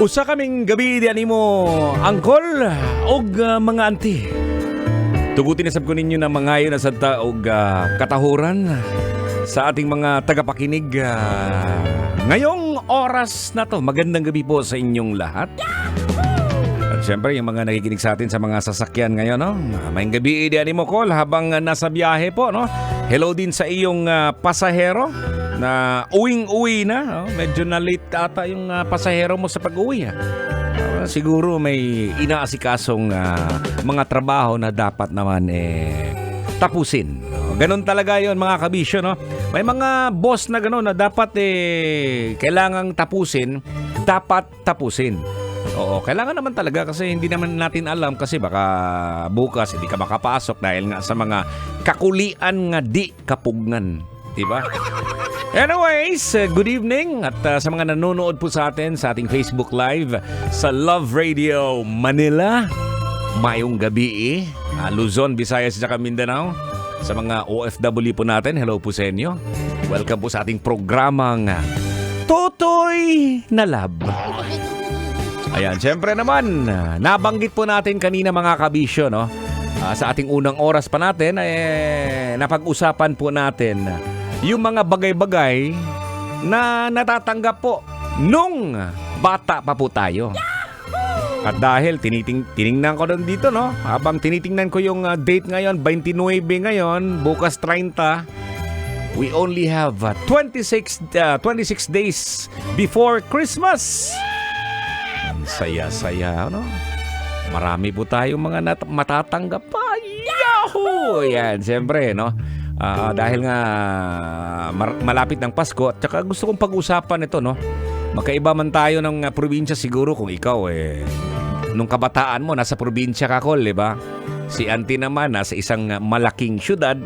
Usa kaming gabi di animo angkol og mga auntie. Tugutin na sab ko ninyo na mangayo na sadta og katahuran sa ating mga tagapakinig. Ngayong oras na to, magandang gabi po sa inyong lahat. At syempre yung mga nakikinig sa atin sa mga sasakyan ngayon, no? Mayang gabi di animo call habang nasa biyahe po, no? Hello din sa iyong pasahero na uwing-uwi na, no? Medyo na late ata yung pasahero mo sa pag-uwi. Siguro may inaasikasong mga trabaho na dapat naman tapusin. Ganon talaga yon mga kabisyo, no? May mga boss na ganon na dapat kailangang tapusin, dapat tapusin. Oo, kailangan naman talaga kasi hindi naman natin alam kasi baka bukas hindi ka makapasok dahil nga sa mga kakulian nga di kapugnan. Diba? Anyways, good evening at sa mga nanonood po sa atin sa ating Facebook Live sa Love Radio Manila. Mayong gabi Luzon, Visayas at Mindanao. Sa mga OFW po natin, hello po sa inyo. Welcome po sa ating programang Totoy na Lab. Ayan, syempre naman, nabanggit po natin kanina mga kabisyo, no? Sa ating unang oras pa natin, napag-usapan po natin yung mga bagay-bagay na natatanggap po nung bata pa po tayo. At dahil tiningnan ko doon dito, no? Habang tinitingnan ko yung date ngayon, 29 ngayon, bukas 30, we only have 26 days before Christmas. Saya-saya, no? Marami po tayong mga matatanggap pa. Yahoo! Yan, siyempre, no? Dahil nga malapit ng Pasko at saka gusto kong pag-usapan ito, no? Magkaiba man tayo ng probinsya siguro kung ikaw nung kabataan mo nasa probinsya ka, Kol, diba? Si auntie naman nasa isang malaking syudad.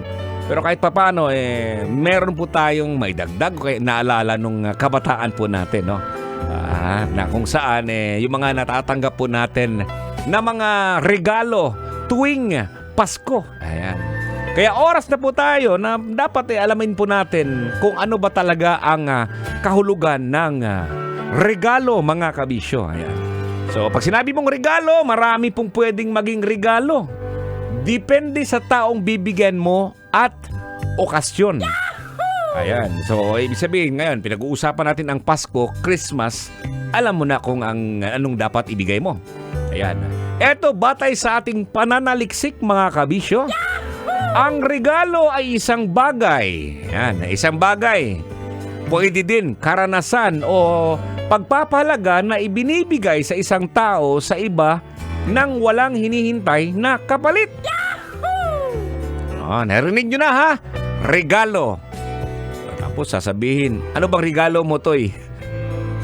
Pero kahit papaano meron po tayong may dagdag o kaya naalala nung kabataan po natin, no? Na kung saan yung mga natatanggap po natin na mga regalo tuwing Pasko. Ayan. Kaya oras na po tayo na dapat alamin po natin kung ano ba talaga ang kahulugan ng regalo, mga kabisyo. Ayan. So pag sinabi mong regalo, marami pong pwedeng maging regalo. Depende sa taong bibigyan mo at okasyon. Ayan. So ibig sabihin ngayon, pinag-uusapan natin ang Pasko, Christmas. Alam mo na kung anong dapat ibigay mo. Ayan. Eto, batay sa ating pananaliksik, mga kabisyo, ang regalo ay isang bagay. Yan, isang bagay. Pwede din karanasan o pagpapahalaga na ibinibigay sa isang tao sa iba nang walang hinihintay na kapalit. Narinig nyo na, ha? Regalo. Tapos sasabihin, ano bang regalo mo, Toy?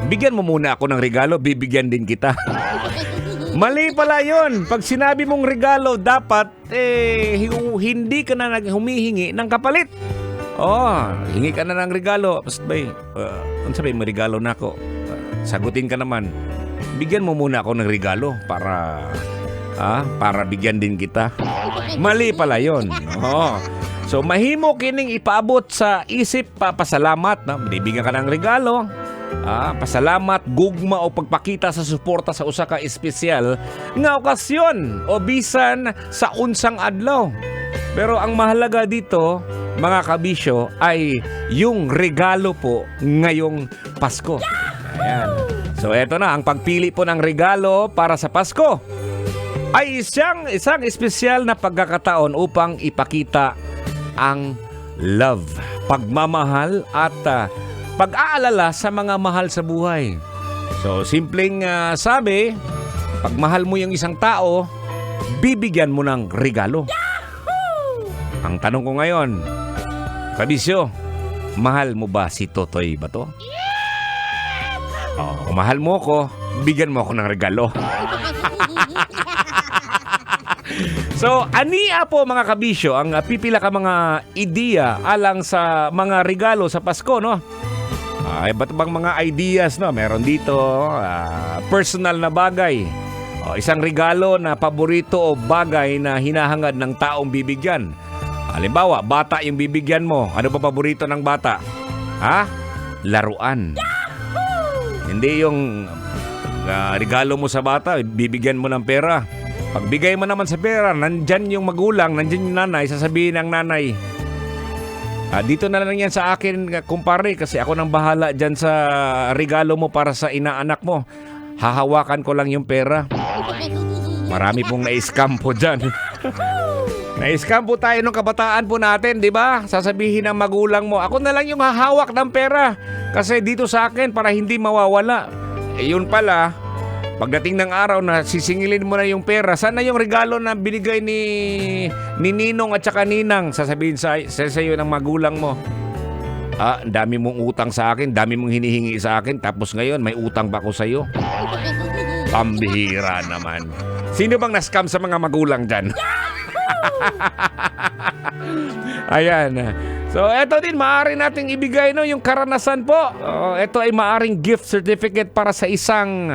Bigyan mo muna ako ng regalo, bibigyan din kita. Mali pala yun. Pag sinabi mong regalo, dapat hindi ka na humihingi ng kapalit. Hingi ka na ng regalo. Basta ba, kung sabihin mo regalo na ako, sagutin ka naman. Bigyan mo muna ako ng regalo para bigyan din kita. Mali pala yun. So mahimo kining ipaabot sa isip pasalamat. Bibigyan ka ng regalo. Pasalamat, gugma o pagpakita sa suporta sa usa ka espesyal nga okasyon o bisan sa unsang adlaw. Pero ang mahalaga dito, mga kabisyo, ay yung regalo po ngayong Pasko. Ayan. So eto na, ang pagpili po ng regalo para sa Pasko ay isang espesyal na pagkakataon upang ipakita ang love, pagmamahal at pag-aalala sa mga mahal sa buhay. So, simpleng sabi, pag mahal mo yung isang tao, bibigyan mo ng regalo. Yahoo! Ang tanong ko ngayon, kabisyo, mahal mo ba si Totoy ba to? Kung mahal mo ko, bigyan mo ako ng regalo. So, ania po mga kabisyo, ang pipila ka mga ideya alang sa mga regalo sa Pasko, no? Iba't bang mga ideas, no? Meron dito personal na bagay. Isang regalo na paborito o bagay na hinahangad ng taong bibigyan. Halimbawa, bata yung bibigyan mo. Ano ba paborito ng bata? Laruan. Yahoo! Hindi yung regalo mo sa bata, bibigyan mo ng pera. Pagbigay mo naman sa pera, nandyan yung magulang, nandyan yung nanay, sasabihin ng nanay, dito na lang yan sa akin, kumpare, kasi ako nang bahala dyan sa regalo mo para sa inaanak mo. Hahawakan ko lang yung pera. Marami pong na-scam po dyan. Na-scam po tayo nung kabataan po natin, di ba? Sasabihin ng magulang mo, ako na lang yung hahawak ng pera. Kasi dito sa akin, para hindi mawawala. Yun pala, pagdating ng araw na sisingilin mo na yung pera, sana yung regalo na binigay ni Ninong at saka Ninang, sasabihin sa iyo ng magulang mo, dami mong utang sa akin, dami mong hinihingi sa akin, tapos ngayon may utang pa ako sa iyo. Pambihira naman. Sino bang na-scam sa mga magulang dyan? Ayan. So, eto din, maaari nating ibigay yung karanasan po. Ito ay maaring gift certificate para sa isang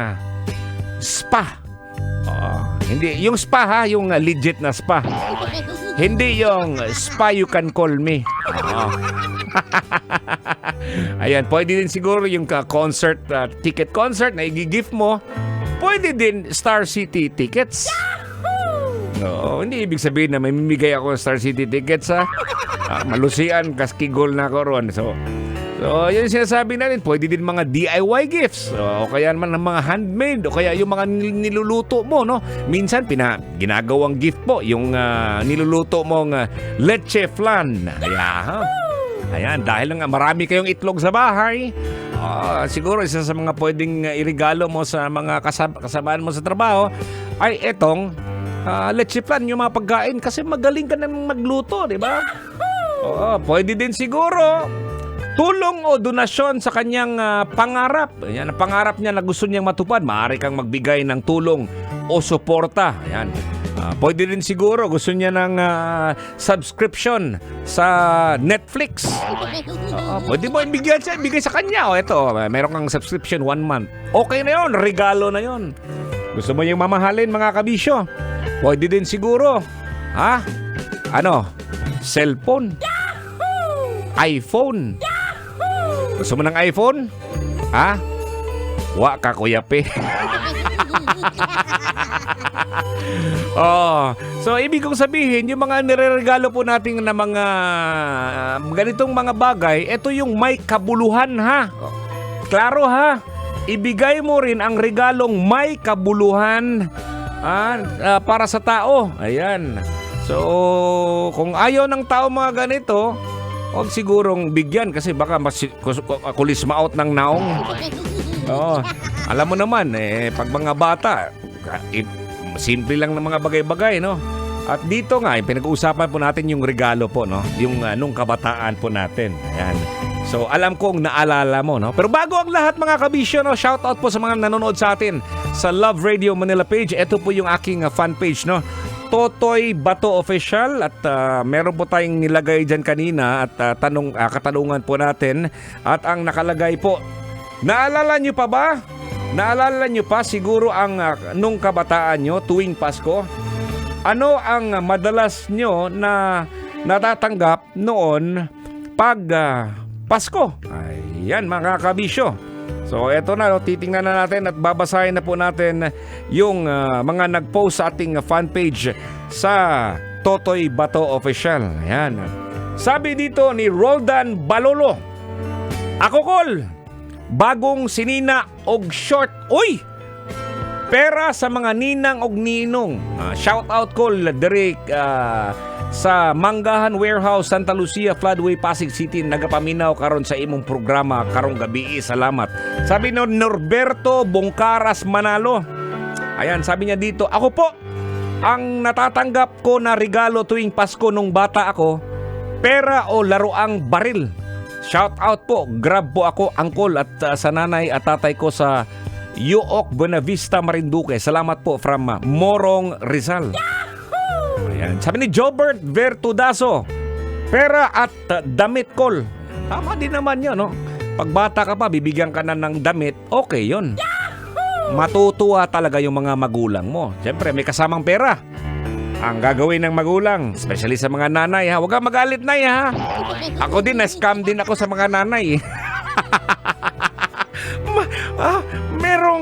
spa. Hindi, yung spa ha, yung legit na spa. Hindi yung spa you can call me. Ayan, pwede din siguro yung concert, ticket concert na i-gift mo. Pwede din Star City tickets. No, hindi ibig sabihin na may mimigay ako ng Star City tickets ha. Malusian, kaskigol na ako ron. So yun yung sinasabi natin. Pwede din mga DIY gifts. O kaya naman ng mga handmade. O kaya yung mga niluluto mo, no? Minsan, ginagawang gift po. Yung niluluto mong leche flan. Ayan, dahil nga marami kayong itlog sa bahay. Siguro isa sa mga pwedeng irigalo mo sa mga kasamaan mo sa trabaho ay etong leche flan, yung mga pagkain. Kasi magaling ka nang magluto, di ba? Pwede din siguro tulong o donasyon sa kanyang pangarap. Ayan, ang pangarap niya na gusto niyang matupad. Maaari kang magbigay ng tulong o suporta. Ayan. Pwede din siguro gusto niya ng subscription sa Netflix. Pwede mo ibigay sa kanya. Ito, meron kang subscription 1 month. Okay na yon, regalo na yon. Gusto mo yung mamahalin, mga kabisyo? Pwede din siguro. Cellphone. iPhone. Gusto mo ng iPhone? Wa ka, Kuya Pe. So ibig kong sabihin, yung mga nireregalo po natin na mga ganitong mga bagay, ito yung may kabuluhan ha. Klaro ha. Ibigay mo rin ang regalong may kabuluhan para sa tao. Ayan. So kung ayaw ng tao mga ganito, huwag sigurong bigyan kasi baka kulis ma-out ng naong. Alam mo naman, pag mga bata, simple lang ng mga bagay-bagay, no? At dito nga, pinag-uusapan po natin yung regalo po, no? Yung nung kabataan po natin. Ayan. So, alam kong naalala mo, no? Pero bago ang lahat, mga kabisyo, no? Shout out po sa mga nanonood sa atin sa Love Radio Manila page. Ito po yung aking fan page, no? Totoy Bato Official at meron po tayong nilagay dyan kanina at katanungan po natin at ang nakalagay po, naalala nyo pa ba? Naalala nyo pa siguro ang nung kabataan nyo tuwing Pasko? Ano ang madalas nyo na natatanggap noon pag Pasko? Ayan mga kabisyo. So eto na, titingnan na natin at babasahin na po natin yung mga nag-post sa ating fan page sa Totoy Bato Official. Ayan. Sabi dito ni Roldan Balolo, ako Kol, bagong sinina og short. Uy! Pera sa mga ninang og ninong. Shout out Kol, Derek, sa Manggahan Warehouse, Santa Lucia, Floodway, Pasig City, nagapaminaw karon sa imong programa karong gabi. Salamat. Sabi no Norberto Bongkaras Manalo. Ayan, sabi niya dito, ako po, ang natatanggap ko na regalo tuwing Pasko nung bata ako, pera o laruang baril. Shout out po, grab po ako, angkol at sa nanay at tatay ko sa Yuok, Buenavista, Marinduque. Salamat po from Morong, Rizal. Ayan. Sabi ni Jobert Vertudaso, pera at damit Kol. Tama din naman yun, no? Pag bata ka pa, bibigyan ka na ng damit, okay yun. Matutuwa talaga yung mga magulang mo. Siyempre, may kasamang pera. Ang gagawin ng magulang, especially sa mga nanay, ha? Huwag kang magalit, nay, ha? Ako din, na-scam din ako sa mga nanay.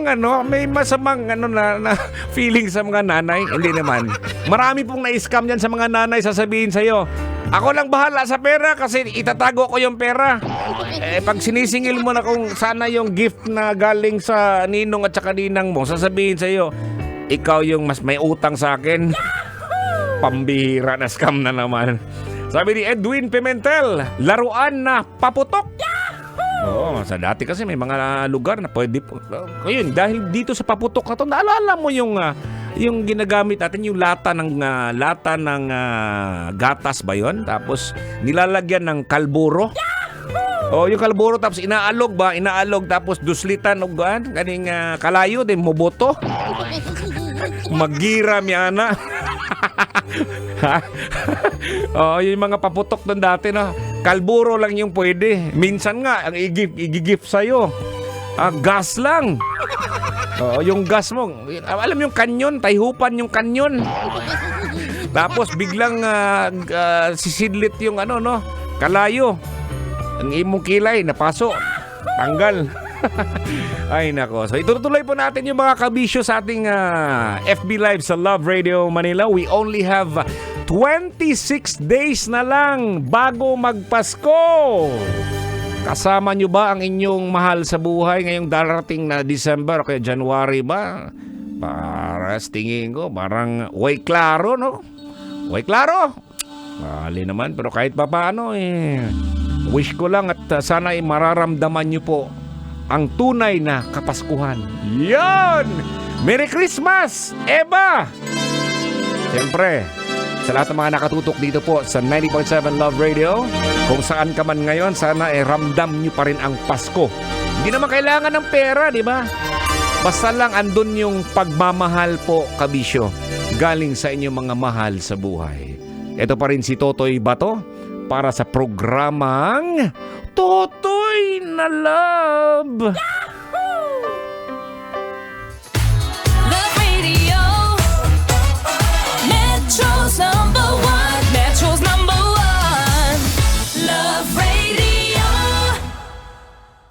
akong may masamang na feeling sa mga nanay. Hindi naman. Marami pong na-scam yan sa mga nanay, sasabihin sa'yo, ako lang bahala sa pera kasi itatago ko yung pera. Pag sinisingil mo na kung sana yung gift na galing sa ninong at saka ninang mo, sasabihin sa'yo, ikaw yung mas may utang sa akin. Pambihira na scam na naman. Sabi ni Edwin Pimentel, laruan na paputok. Oo, sa dati kasi may mga lugar na pwede po. Ayun, dahil dito sa paputok na to, naalala mo yung ginagamit natin, yung lata ng gatas ba yon? Tapos nilalagyan ng kalburo. O yung kalburo tapos inaalog tapos duslitan og kaning kalayo din moboto. Magiram yana. Yung mga paputok doon dati, no? Kalburo lang yung pwede. Minsan nga, ang i-gift sa'yo, gas lang. Yung gas mo, alam yung kanyon, tayhupan yung kanyon. Tapos biglang sisidlit yung kalayo. Ang imong kilay, napaso. Tanggal. Ay nako. So itutuloy po natin yung mga kabisyo sa ating FB Live sa Love Radio Manila. We only have 26 days na lang bago magpasko. Kasama nyo ba ang inyong mahal sa buhay ngayong darating na December o kaya January ba? Para tingin ko parang way klaro, no? Way klaro. Mali naman, pero kahit pa paano wish ko lang at sana mararamdaman nyo po ang tunay na kapaskuhan. Yan! Merry Christmas, Eva! Siyempre, sa lahat ng mga nakatutok dito po sa 90.7 Love Radio, kung saan ka man ngayon, sana ramdam nyo pa rin ang Pasko. Hindi naman kailangan ng pera, di ba? Basta lang andun yung pagmamahal po, kabisyo, galing sa inyong mga mahal sa buhay. Ito pa rin si Totoy Bato para sa programang Totoy na Love.